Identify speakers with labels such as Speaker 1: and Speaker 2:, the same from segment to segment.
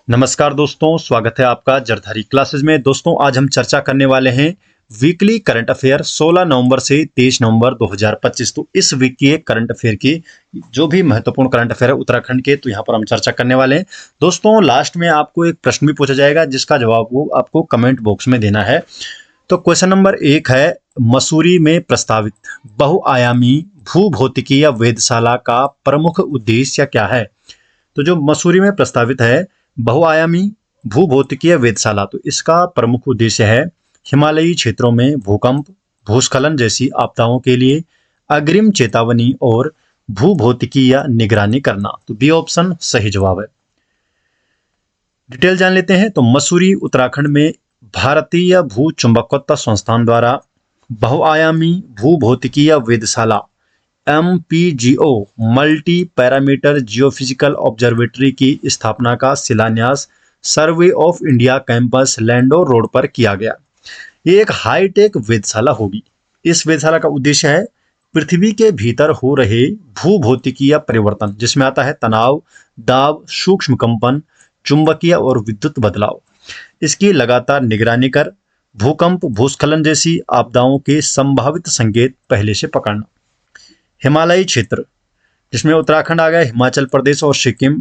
Speaker 1: नमस्कार दोस्तों, स्वागत है आपका जरधारी क्लासेस में। दोस्तों, आज हम चर्चा करने वाले हैं वीकली करंट अफेयर 16 नवंबर से 23 नवंबर 2025। तो इस वीक की करंट अफेयर की जो भी महत्वपूर्ण करंट अफेयर है उत्तराखंड के, तो यहाँ पर हम चर्चा करने वाले हैं। दोस्तों, लास्ट में आपको एक प्रश्न भी पूछा जाएगा जिसका जवाब वो आपको कमेंट बॉक्स में देना है। तो क्वेश्चन नंबर 1 है, मसूरी में प्रस्तावित बहुआयामी भूभौतिकीय वेधशाला का प्रमुख उद्देश्य क्या है? तो जो मसूरी में प्रस्तावित है बहुआयामी भूभौतिकीय वेधशाला, तो इसका प्रमुख उद्देश्य है हिमालयी क्षेत्रों में भूकंप, भूस्खलन जैसी आपदाओं के लिए अग्रिम चेतावनी और भूभौतिकीय निगरानी करना। तो बी ऑप्शन सही जवाब है। डिटेल जान लेते हैं। तो मसूरी उत्तराखंड में भारतीय भूचुंबकत्व संस्थान द्वारा बहुआयामी भूभौतिकीय वेधशाला MPGO multi parameter geophysical observatory की स्थापना का शिलान्यास survey of India campus Landour road पर किया गया। ये एक हाईटेक वेधशाला होगी। इस वेधशाला का उद्देश्य है पृथ्वी के भीतर हो रहे भूभौतिकीय परिवर्तन, जिसमें आता है तनाव, दाब, सूक्ष्म कंपन, चुंबकीय और विद्युत बदलाव, इसकी लगातार निगरानी कर भूकंप, भूस्खलन जैसी आपदाओं के संभावित संकेत पहले से पकड़ना। हिमालयी क्षेत्र, जिसमें उत्तराखंड आ गया, हिमाचल प्रदेश और सिक्किम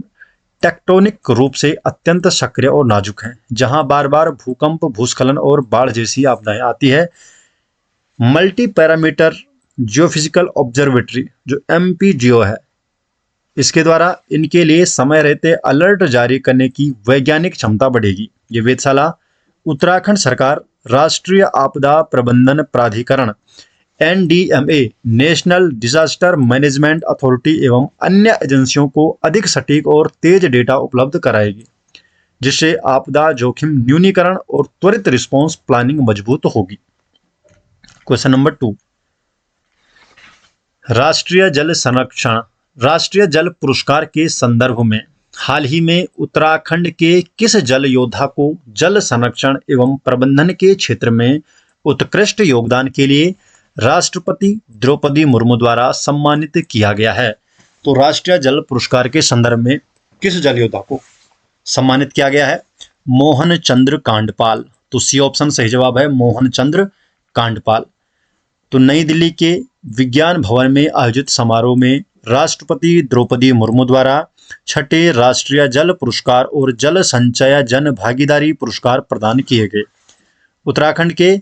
Speaker 1: टेक्टोनिक रूप से अत्यंत सक्रिय और नाजुक हैं, जहां बार बार भूकंप, भूस्खलन और बाढ़ जैसी आपदाएं आती है। मल्टी पैरामीटर जियोफिजिकल ऑब्जर्वेटरी जो MPGO है, इसके द्वारा इनके लिए समय रहते अलर्ट जारी करने की वैज्ञानिक क्षमता बढ़ेगी। ये वेधशाला उत्तराखंड सरकार, राष्ट्रीय आपदा प्रबंधन प्राधिकरण NDMA national disaster management authority एवं अन्य एजेंसियों को अधिक सटीक और तेज डेटा उपलब्ध कराएगी, जिससे आपदा जोखिम न्यूनीकरण और त्वरित रिस्पांस प्लानिंग मजबूत होगी। क्वेश्चन नंबर 2, राष्ट्रीय जल संरक्षण राष्ट्रीय जल पुरस्कार के संदर्भ में हाल ही में उत्तराखंड के किस जल योद्धा को जल संरक्षण एवं प्रबंधन के क्षेत्र में उत्कृष्ट योगदान के लिए राष्ट्रपति द्रौपदी मुर्मू द्वारा सम्मानित किया गया है? तो राष्ट्रीय जल पुरस्कार के संदर्भ में किस जल योद्धा को सम्मानित किया गया है? मोहन चंद्र कांडपाल। तो सी ऑप्शन सही जवाब है, मोहन चंद्र कांडपाल। तो नई दिल्ली के विज्ञान भवन में आयोजित समारोह में राष्ट्रपति द्रौपदी मुर्मू द्वारा छठे राष्ट्रीय जल पुरस्कार और जल संचय जन भागीदारी पुरस्कार प्रदान किए गए। उत्तराखंड के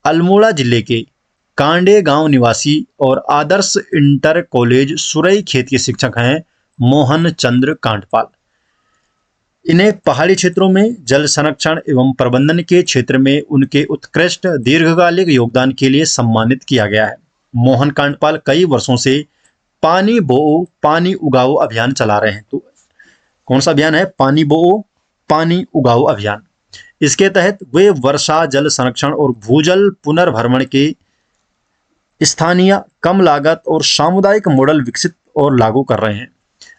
Speaker 1: अल्मोड़ा जिले के कांडे गांव निवासी और आदर्श इंटर कॉलेज सुरई खेत के शिक्षक हैं मोहन चंद्र कांडपाल। इन्हें पहाड़ी क्षेत्रों में जल संरक्षण एवं प्रबंधन के क्षेत्र में उनके उत्कृष्ट दीर्घकालिक योगदान के लिए सम्मानित किया गया है। मोहन कांडपाल कई वर्षों से पानी बोओ पानी उगाओ अभियान चला रहे हैं। तो कौन सा अभियान है? पानी बोओ पानी उगाओ अभियान। इसके तहत वे वर्षा जल संरक्षण और भूजल पुनर्भरण के स्थानीय, कम लागत और सामुदायिक मॉडल विकसित और लागू कर रहे हैं।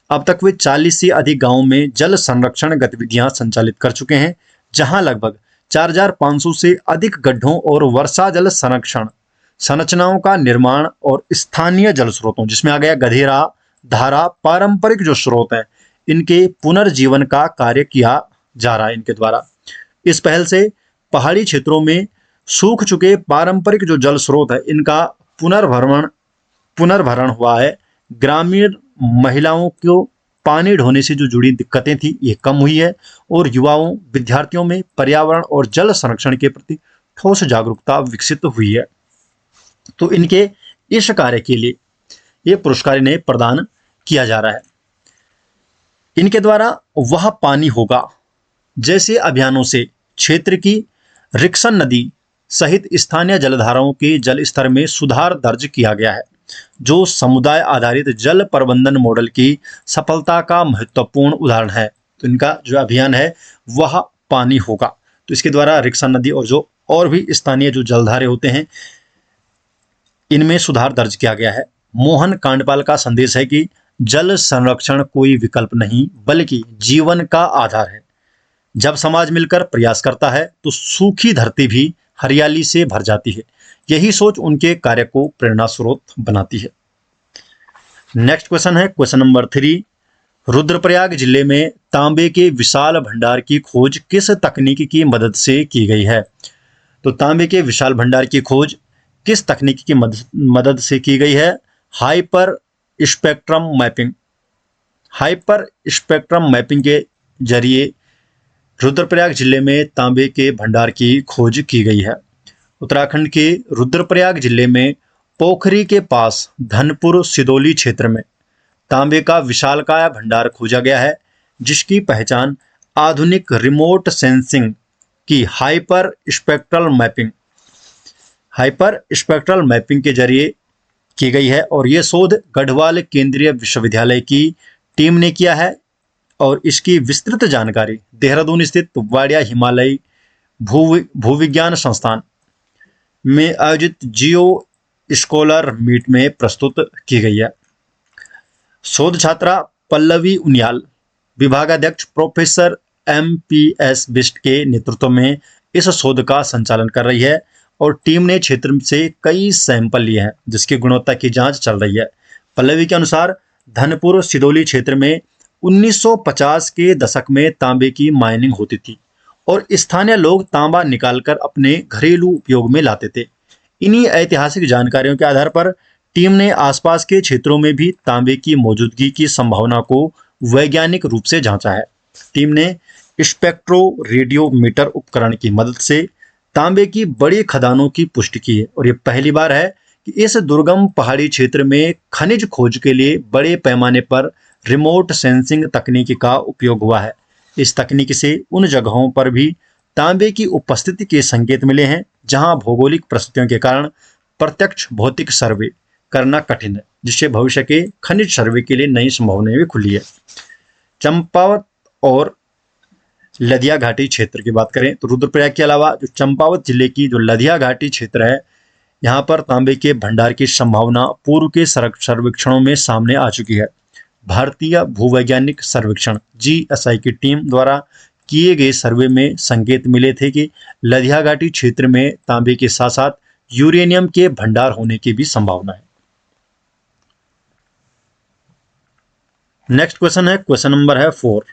Speaker 1: अब तक वे 40 से अधिक गांवों में जल संरक्षण गतिविधियां संचालित कर चुके हैं, जहां लगभग 4500 से अधिक गड्ढों और वर्षा जल संरक्षण संरचनाओं का निर्माण और स्थानीय जल स्रोतों, जिसमें आ गया गधेरा, धारा, पारंपरिक जो स्रोत हैं, इनके पुनर्जीवन का कार्य किया जा रहा है इनके द्वारा। इस पहल से पहाड़ी क्षेत्रों में सूख चुके पारंपरिक जो जल स्रोत है, इनका पुनर्भरण हुआ है। ग्रामीण महिलाओं को पानी ढोने से जो जुड़ी दिक्कतें थी, ये कम हुई है और युवाओं, विद्यार्थियों में पर्यावरण और जल संरक्षण के प्रति ठोस जागरूकता विकसित हुई है। तो इनके इस कार्य के लिए ये पुरस्कार इन्हें प्रदान किया जा रहा है। इनके द्वारा वह पानी होगा जैसे अभियानों से क्षेत्र की रिक्सन नदी सहित स्थानीय जलधाराओं के जल स्तर में सुधार दर्ज किया गया है, जो समुदाय आधारित जल प्रबंधन मॉडल की सफलता का महत्वपूर्ण उदाहरण है। तो इनका जो अभियान है वह पानी होगा। तो इसके द्वारा रिक्सन नदी और जो और भी स्थानीय जो जलधारे होते हैं, इनमें सुधार दर्ज किया गया है। मोहन कांडपाल का संदेश है कि जल संरक्षण कोई विकल्प नहीं बल्कि जीवन का आधार है। जब समाज मिलकर प्रयास करता है तो सूखी धरती भी हरियाली से भर जाती है। यही सोच उनके कार्य को प्रेरणा स्रोत बनाती है। नेक्स्ट क्वेश्चन है क्वेश्चन नंबर 3, रुद्रप्रयाग जिले में तांबे के विशाल भंडार की खोज किस तकनीक की मदद से की गई है? तो तांबे के विशाल भंडार की खोज किस तकनीक की मदद से की गई है? Hyper spectrum mapping. Hyper spectrum mapping के जरिए रुद्रप्रयाग जिले में तांबे के भंडार की खोज की गई है। उत्तराखंड के रुद्रप्रयाग जिले में पोखरी के पास धनपुर सिदोली क्षेत्र में तांबे का विशालकाय भंडार खोजा गया है, जिसकी पहचान आधुनिक रिमोट सेंसिंग की हाइपर स्पेक्ट्रल मैपिंग के जरिए की गई है। और ये शोध गढ़वाल केंद्रीय विश्वविद्यालय की टीम ने किया है और इसकी विस्तृत जानकारी देहरादून स्थित वाडिया हिमालयी भूविज्ञान संस्थान में आयोजित जियो स्कॉलर मीट में प्रस्तुत की गई है। शोध छात्रा पल्लवी उनियाल विभागाध्यक्ष प्रोफेसर MPS बिष्ट के नेतृत्व में इस शोध का संचालन कर रही है और टीम ने क्षेत्र से कई सैंपल लिए हैं, जिसकी गुणवत्ता की जांच चल रही है। पल्लवी के अनुसार धनपुर सिदोली क्षेत्र में 1950 के दशक में तांबे की माइनिंग होती थी और स्थानीय लोग तांबा निकालकर अपने घरेलू उपयोग में लाते थे। इन्हीं ऐतिहासिक जानकारियों के आधार पर टीम ने आसपास के क्षेत्रों में भी तांबे की मौजूदगी की संभावना को वैज्ञानिक रूप से जांचा है। टीम ने स्पेक्ट्रो रेडियोमीटर उपकरण की मदद से तांबे की बड़ी खदानों की पुष्टि की है और ये पहली बार है कि इस दुर्गम पहाड़ी क्षेत्र में खनिज खोज के लिए बड़े पैमाने पर रिमोट सेंसिंग तकनीक का उपयोग हुआ है। इस तकनीक से उन जगहों पर भी तांबे की उपस्थिति के संकेत मिले हैं जहां भौगोलिक परिस्थितियों के कारण प्रत्यक्ष भौतिक सर्वे करना कठिन है, जिससे भविष्य के खनिज सर्वे के लिए नई संभावनाएं भी खुली है। चंपावत और लदिया घाटी क्षेत्र की बात करें तो रुद्रप्रयाग के अलावा जो चंपावत जिले की जो लदिया घाटी क्षेत्र है, यहाँ पर तांबे के भंडार की संभावना पूर्व के सर्वेक्षणों में सामने आ चुकी है। भारतीय भूवैज्ञानिक सर्वेक्षण GSI की टीम द्वारा किए गए सर्वे में संकेत मिले थे कि लदिया घाटी क्षेत्र में तांबे के साथ साथ यूरेनियम के भंडार होने की भी संभावना है। नेक्स्ट क्वेश्चन है, क्वेश्चन नंबर है 4।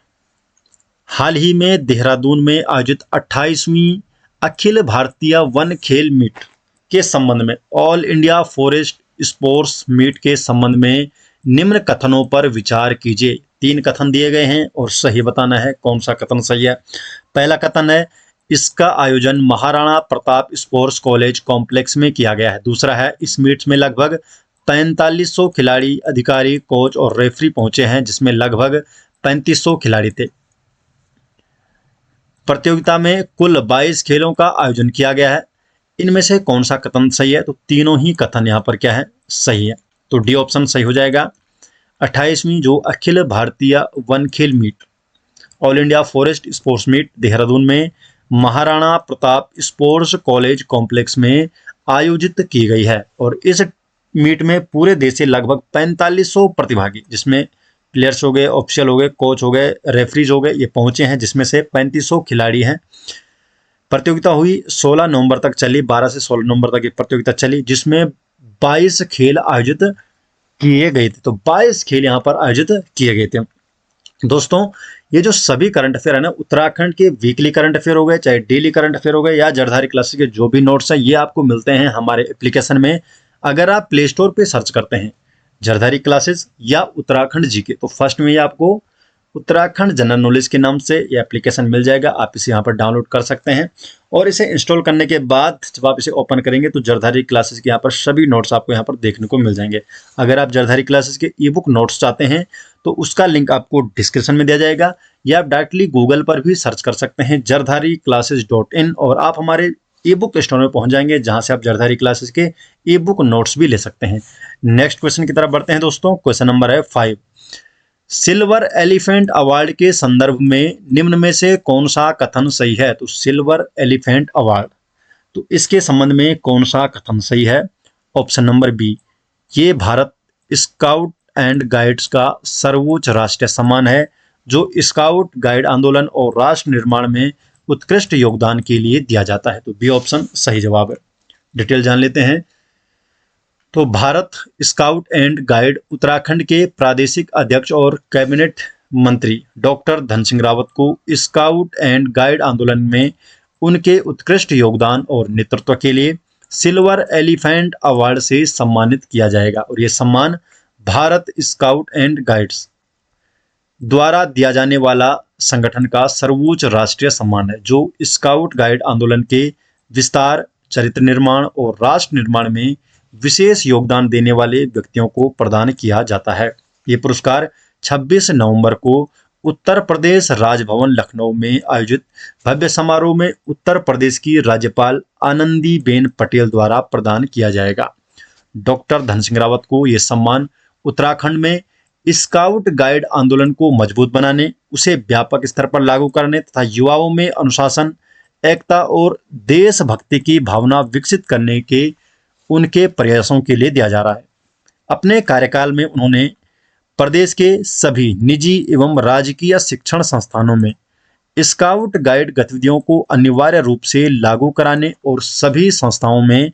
Speaker 1: हाल ही में देहरादून में आयोजित 28वीं अखिल भारतीय वन खेल मीट के संबंध में all India forest sports meet के संबंध में निम्न कथनों पर विचार कीजिए। 3 कथन दिए गए हैं और सही बताना है कौन सा कथन सही है। पहला कथन है, इसका आयोजन Maharana Pratap sports college complex में किया गया है। दूसरा है, इस मीट में लगभग 4500 खिलाड़ी, अधिकारी, कोच और रेफरी पहुंचे हैं, जिसमें लगभग 3500 खिलाड़ी थे। प्रतियोगिता में कुल 22 खेलों का आयोजन किया गया है। इनमें से कौन सा कथन सही है? तो तीनों ही कथन यहाँ पर क्या है, सही है। तो डी ऑप्शन सही हो जाएगा। 28वीं जो अखिल भारतीय वन खेल meet all India forest sports meet Dehradun में Maharana Pratap sports college complex में आयोजित की गई है और इस मीट में पूरे देश से लगभग 4500 प्रतिभागी, जिसमें प्लेयर्स हो गए, ऑफिशियल हो गए, कोच हो गए, रेफरीज हो गए, ये पहुंचे हैं, जिसमें से 3500 खिलाड़ी हैं। प्रतियोगिता हुई 16 नवंबर तक चली, 12 से 16 नवंबर तक ये प्रतियोगिता चली, जिसमें 22 खेल आयोजित किए गए थे। तो 22 खेल यहाँ पर आयोजित किए गए थे। दोस्तों, ये जो सभी करंट अफेयर है ना, उत्तराखंड के वीकली करंट अफेयर हो गए, चाहे डेली करंट अफेयर हो गए या जरधारी क्लासेस के जो भी नोट्स हैं, ये आपको मिलते हैं हमारे एप्लीकेशन में। अगर आप प्ले स्टोर पे सर्च करते हैं जरधारी क्लासेस या उत्तराखंड जीके, तो फर्स्ट में ये आपको उत्तराखंड जनरल नॉलेज के नाम से ये एप्लीकेशन मिल जाएगा। आप इसे यहाँ पर डाउनलोड कर सकते हैं और इसे इंस्टॉल करने के बाद जब आप इसे ओपन करेंगे तो जरधारी क्लासेस के यहाँ पर सभी नोट्स आपको यहाँ पर देखने को मिल जाएंगे। अगर आप जरधारी क्लासेस के ई बुक नोट्स चाहते हैं तो उसका लिंक आपको डिस्क्रिप्शन में दिया जाएगा, या आप डायरेक्टली गूगल पर भी सर्च कर सकते हैं jardhariclasses.in और आप हमारे ई बुक स्टोर में पहुंच जाएंगे, जहां से आप जरधारी क्लासेस के ई बुक नोट्स भी ले सकते हैं। नेक्स्ट क्वेश्चन की तरफ बढ़ते हैं दोस्तों। क्वेश्चन नंबर है 5। सिल्वर एलिफेंट अवार्ड के संदर्भ में निम्न में से कौन सा कथन सही है? तो सिल्वर एलिफेंट अवार्ड, तो इसके संबंध में कौन सा कथन सही है? ऑप्शन नंबर बी, ये भारत स्काउट एंड गाइड्स का सर्वोच्च राष्ट्रीय सम्मान है, जो स्काउट गाइड आंदोलन और राष्ट्र निर्माण में उत्कृष्ट योगदान के लिए दिया जाता है। तो बी ऑप्शन सही जवाब है। डिटेल जान लेते हैं। तो Bharat scout and guide Uttarakhand के प्रादेशिक अध्यक्ष और कैबिनेट मंत्री डॉक्टर धन सिंह रावत को स्काउट एंड गाइड आंदोलन में उनके उत्कृष्ट योगदान और नेतृत्व के लिए सिल्वर एलिफेंट अवार्ड से सम्मानित किया जाएगा। और यह सम्मान भारत स्काउट एंड गाइड्स द्वारा दिया जाने वाला संगठन का सर्वोच्च राष्ट्रीय सम्मान है, जो स्काउट गाइड आंदोलन के विस्तार, चरित्र निर्माण और राष्ट्र निर्माण में विशेष योगदान देने वाले व्यक्तियों को प्रदान किया जाता है। ये पुरस्कार 26 नवंबर को उत्तर प्रदेश राजभवन लखनऊ में आयोजित भव्य समारोह में उत्तर प्रदेश की राज्यपाल आनंदीबेन पटेल द्वारा प्रदान किया जाएगा। डॉक्टर धन सिंह रावत को यह सम्मान उत्तराखंड में स्काउट गाइड आंदोलन को मजबूत बनाने, उसे व्यापक स्तर पर लागू करने तथा युवाओं में अनुशासन, एकता और देशभक्ति की भावना विकसित करने के उनके प्रयासों के लिए दिया जा रहा है। अपने कार्यकाल में उन्होंने प्रदेश के सभी निजी एवं राजकीय शिक्षण संस्थानों में स्काउट गाइड गतिविधियों को अनिवार्य रूप से लागू कराने और सभी संस्थाओं में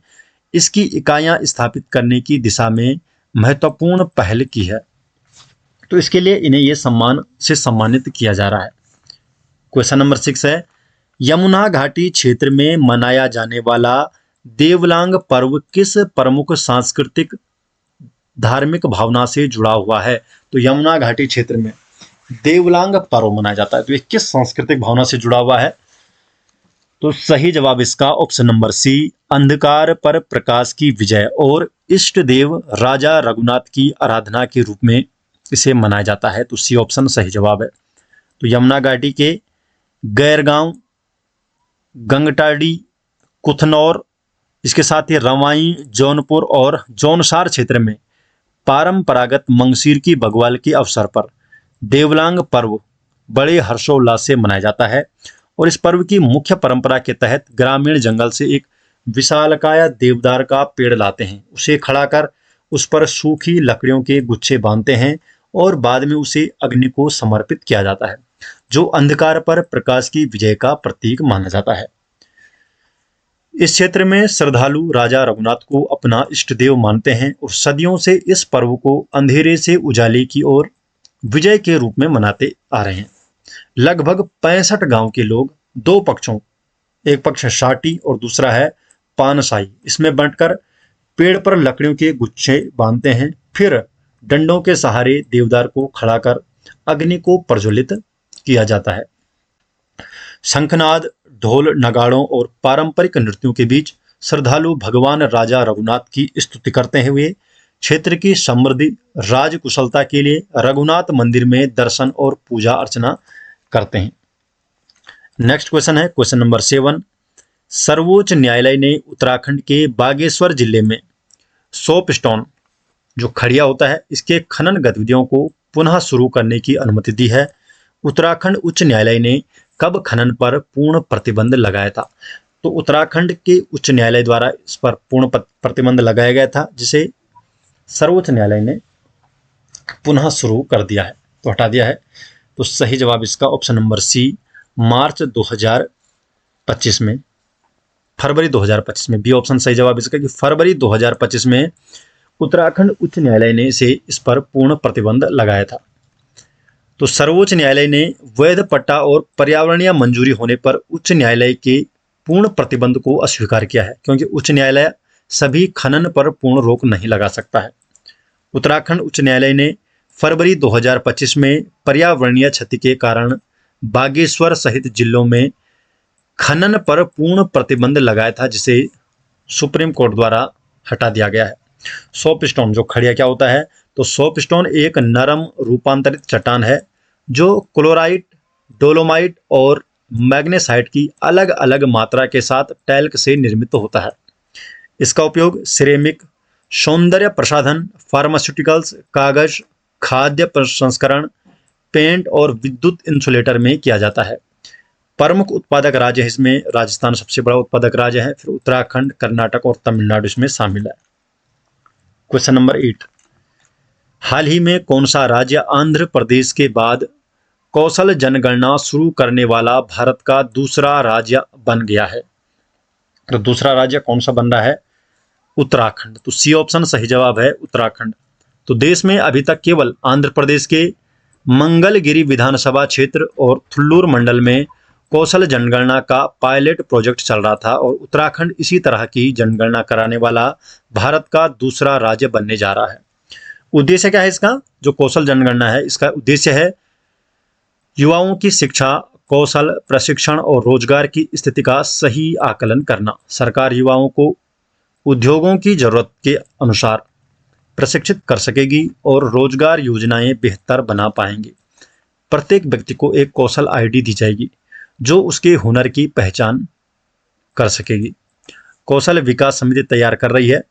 Speaker 1: इसकी इकाइयां स्थापित करने की दिशा में महत्वपूर्ण पहल की है। तो इसके लिए इन्हें यह सम्मान से सम्मानित किया जा रहा है। क्वेश्चन नंबर 6 है, यमुना घाटी क्षेत्र में मनाया जाने वाला देवलांग पर्व किस प्रमुख सांस्कृतिक धार्मिक भावना से जुड़ा हुआ है? तो यमुना घाटी क्षेत्र में देवलांग पर्व मनाया जाता है, तो ये किस सांस्कृतिक भावना से जुड़ा हुआ है? तो सही जवाब इसका ऑप्शन नंबर सी, अंधकार पर प्रकाश की विजय और इष्ट देव राजा रघुनाथ की आराधना के रूप में इसे मनाया जाता है। तो सी ऑप्शन सही जवाब है। तो यमुना घाटी के गैरगांव, गंगटाडी, कुथनौर, इसके साथ ही रवाई, जौनपुर और जौनसार क्षेत्र में परंपरागत मंगसीर की बग्वाल के अवसर पर देवलांग पर्व बड़े हर्षोल्लास से मनाया जाता है। और इस पर्व की मुख्य परंपरा के तहत ग्रामीण जंगल से एक विशालकाय देवदार का पेड़ लाते हैं, उसे खड़ा कर उस पर सूखी लकड़ियों के गुच्छे बांधते हैं और बाद में उसे अग्नि को समर्पित किया जाता है, जो अंधकार पर प्रकाश की विजय का प्रतीक माना जाता है। इस क्षेत्र में श्रद्धालु राजा रघुनाथ को अपना इष्ट देव मानते हैं और सदियों से इस पर्व को अंधेरे से उजाले की ओर विजय के रूप में मनाते आ रहे हैं। लगभग 65 गांव के लोग दो पक्षों, एक पक्ष है शाटी और दूसरा है पानसाई, इसमें बांटकर पेड़ पर लकड़ियों के गुच्छे बांधते हैं, फिर डंडों के सहारे देवदार को खड़ा कर अग्नि को प्रज्वलित किया जाता है। शंखनाद, ढोल, नगाड़ों और पारंपरिक नृत्यों के बीच श्रद्धालु भगवान राजा रघुनाथ की स्तुति करते हुए क्षेत्र की समृद्धि, राजकुशलता के लिए रघुनाथ मंदिर में दर्शन और पूजा अर्चना करते हैं। नेक्स्ट क्वेश्चन है क्वेश्चन नंबर 7। सर्वोच्च न्यायालय ने उत्तराखंड के बागेश्वर जिले में सोप स्टोन जो खड़िया होता है, इसके खनन गतिविधियों को पुनः शुरू करने की अनुमति दी है। उत्तराखंड उच्च न्यायालय ने कब खनन पर पूर्ण प्रतिबंध लगाया था? तो उत्तराखंड के उच्च न्यायालय द्वारा इस पर पूर्ण प्रतिबंध लगाया गया था, जिसे सर्वोच्च न्यायालय ने पुनः शुरू कर दिया है, तो हटा दिया है। तो सही जवाब इसका ऑप्शन नंबर सी, मार्च 2025 में, फरवरी 2025 में, बी ऑप्शन सही जवाब इसका कि फरवरी 2025 में उत्तराखंड उच्च न्यायालय ने इस पर पूर्ण प्रतिबंध लगाया था। तो सर्वोच्च न्यायालय ने वैध पट्टा और पर्यावरणीय मंजूरी होने पर उच्च न्यायालय के पूर्ण प्रतिबंध को अस्वीकार किया है, क्योंकि उच्च न्यायालय सभी खनन पर पूर्ण रोक नहीं लगा सकता है। उत्तराखंड उच्च न्यायालय ने फरवरी 2025 में पर्यावरणीय क्षति के कारण बागेश्वर सहित जिलों में खनन पर पूर्ण प्रतिबंध लगाया था, जिसे सुप्रीम कोर्ट द्वारा हटा दिया गया है। सोप स्टोन जो खड़िया क्या होता है? तो सोप स्टोन एक नरम रूपांतरित चट्टान है जो क्लोराइट, डोलोमाइट और मैग्नेसाइट की अलग अलग मात्रा के साथ टैल्क से निर्मित होता है। इसका उपयोग सिरेमिक, सौंदर्य प्रसाधन, फार्मास्यूटिकल्स, कागज, खाद्य प्रसंस्करण, पेंट और विद्युत इंसुलेटर में किया जाता है। प्रमुख उत्पादक राज्य इसमें राजस्थान सबसे बड़ा उत्पादक राज्य है, फिर उत्तराखंड, कर्नाटक और तमिलनाडु इसमें शामिल है। Question number 8। हाल ही में कौन सा राज्य आंध्र प्रदेश के बाद कौशल जनगणना शुरू करने वाला भारत का दूसरा राज्य बन गया है? तो दूसरा राज्य कौन सा बन रहा है? उत्तराखंड। तो सी ऑप्शन सही जवाब है, उत्तराखंड। तो देश में अभी तक केवल आंध्र प्रदेश के मंगलगिरी विधानसभा क्षेत्र और थुल्लूर मंडल में कौशल जनगणना का पायलट प्रोजेक्ट चल रहा था और उत्तराखंड इसी तरह की जनगणना कराने वाला भारत का दूसरा राज्य बनने जा रहा है। उद्देश्य क्या है इसका? जो कौशल जनगणना है इसका उद्देश्य है युवाओं की शिक्षा, कौशल, प्रशिक्षण और रोजगार की स्थिति का सही आकलन करना। सरकार युवाओं को उद्योगों की जरूरत के अनुसार प्रशिक्षित कर सकेगी और रोजगार योजनाएं बेहतर बना पाएंगे। प्रत्येक व्यक्ति को एक कौशल आईडी दी जाएगी जो उसके हुनर की पहचान कर सकेगी। कौशल विकास समिति तैयार कर रही है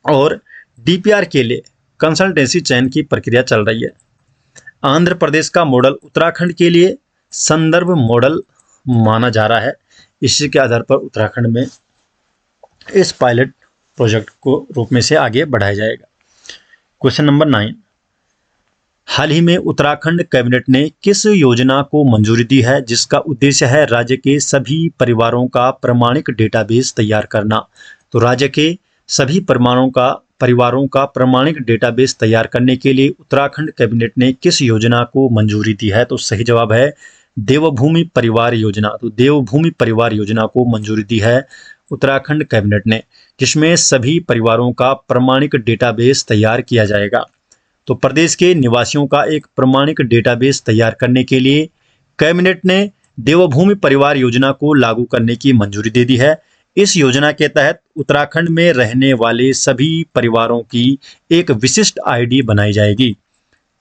Speaker 1: और डीपीआर के लिए कंसल्टेंसी चयन की प्रक्रिया चल रही है। आंध्र प्रदेश का मॉडल उत्तराखंड के लिए संदर्भ मॉडल माना जा रहा है। इसी के आधार पर उत्तराखंड में इस पायलट प्रोजेक्ट को रूप में से आगे बढ़ाया जाएगा। क्वेश्चन नंबर 9, हाल ही में उत्तराखंड कैबिनेट ने किस योजना को मंजूरी दी है जिसका उद्देश्य है राज्य के सभी परिवारों का प्रमाणिक डेटाबेस तैयार करना? तो राज्य के सभी परिवारों का प्रमाणिक डेटाबेस तैयार करने के लिए उत्तराखंड कैबिनेट ने किस योजना को मंजूरी दी है? तो सही जवाब है देवभूमि परिवार योजना। तो देवभूमि परिवार योजना को मंजूरी दी है उत्तराखंड कैबिनेट ने, जिसमें सभी परिवारों का प्रमाणिक डेटाबेस तैयार किया जाएगा। तो प्रदेश के निवासियों का एक प्रमाणिक डेटाबेस तैयार करने के लिए कैबिनेट ने देवभूमि परिवार योजना को लागू करने की मंजूरी दे दी है। इस योजना के तहत उत्तराखंड में रहने वाले सभी परिवारों की एक विशिष्ट आईडी बनाई जाएगी।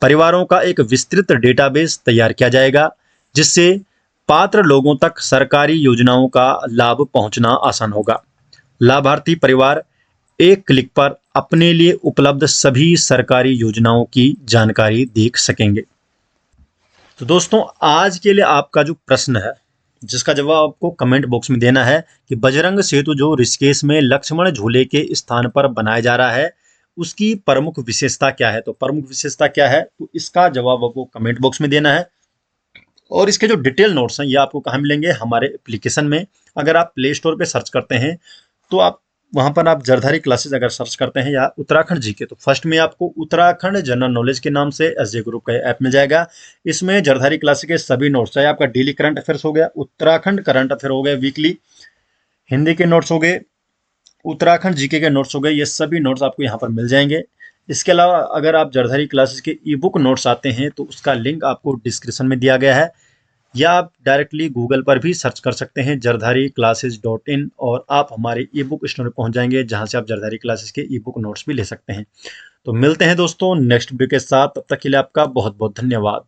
Speaker 1: परिवारों का एक विस्तृत डेटाबेस तैयार किया जाएगा जिससे पात्र लोगों तक सरकारी योजनाओं का लाभ पहुंचना आसान होगा। लाभार्थी परिवार एक क्लिक पर अपने लिए उपलब्ध सभी सरकारी योजनाओं की जानकारी देख सकेंगे। तो दोस्तों आज के लिए आपका जो प्रश्न है जिसका जवाब आपको कमेंट बॉक्स में देना है कि बजरंग सेतु जो ऋषिकेश में लक्ष्मण झूले के स्थान पर बनाया जा रहा है उसकी प्रमुख विशेषता क्या है? तो प्रमुख विशेषता क्या है तो इसका जवाब आपको कमेंट बॉक्स में देना है। और इसके जो डिटेल नोट्स हैं ये आपको कहाँ मिलेंगे? हमारे एप्लीकेशन में। अगर आप प्ले स्टोर पे सर्च करते हैं तो आप वहाँ पर आप जरधारी क्लासेस अगर सर्च करते हैं या उत्तराखंड जीके तो फर्स्ट में आपको उत्तराखंड जनरल नॉलेज के नाम से एसजे ग्रुप का ऐप मिल जाएगा। इसमें जरधारी क्लासेस के सभी नोट्स, चाहे आपका डेली करंट अफेयर्स हो गया, उत्तराखंड करंट अफेयर हो गए, वीकली हिंदी के नोट्स हो गए, उत्तराखंड जीके के नोट्स हो गए, ये सभी नोट्स आपको यहाँ पर मिल जाएंगे। इसके अलावा अगर आप जरधारी क्लासेस के ई बुक नोट्स आते हैं तो उसका लिंक आपको डिस्क्रिप्शन में दिया गया है या आप डायरेक्टली गूगल पर भी सर्च कर सकते हैं jardhariclasses.in और आप हमारे ई बुक स्टोर में पहुंच जाएंगे जहां से आप जरधारी क्लासेस के ई बुक नोट्स भी ले सकते हैं। तो मिलते हैं दोस्तों नेक्स्ट वीडियो के साथ, तब तक के लिए आपका बहुत बहुत धन्यवाद।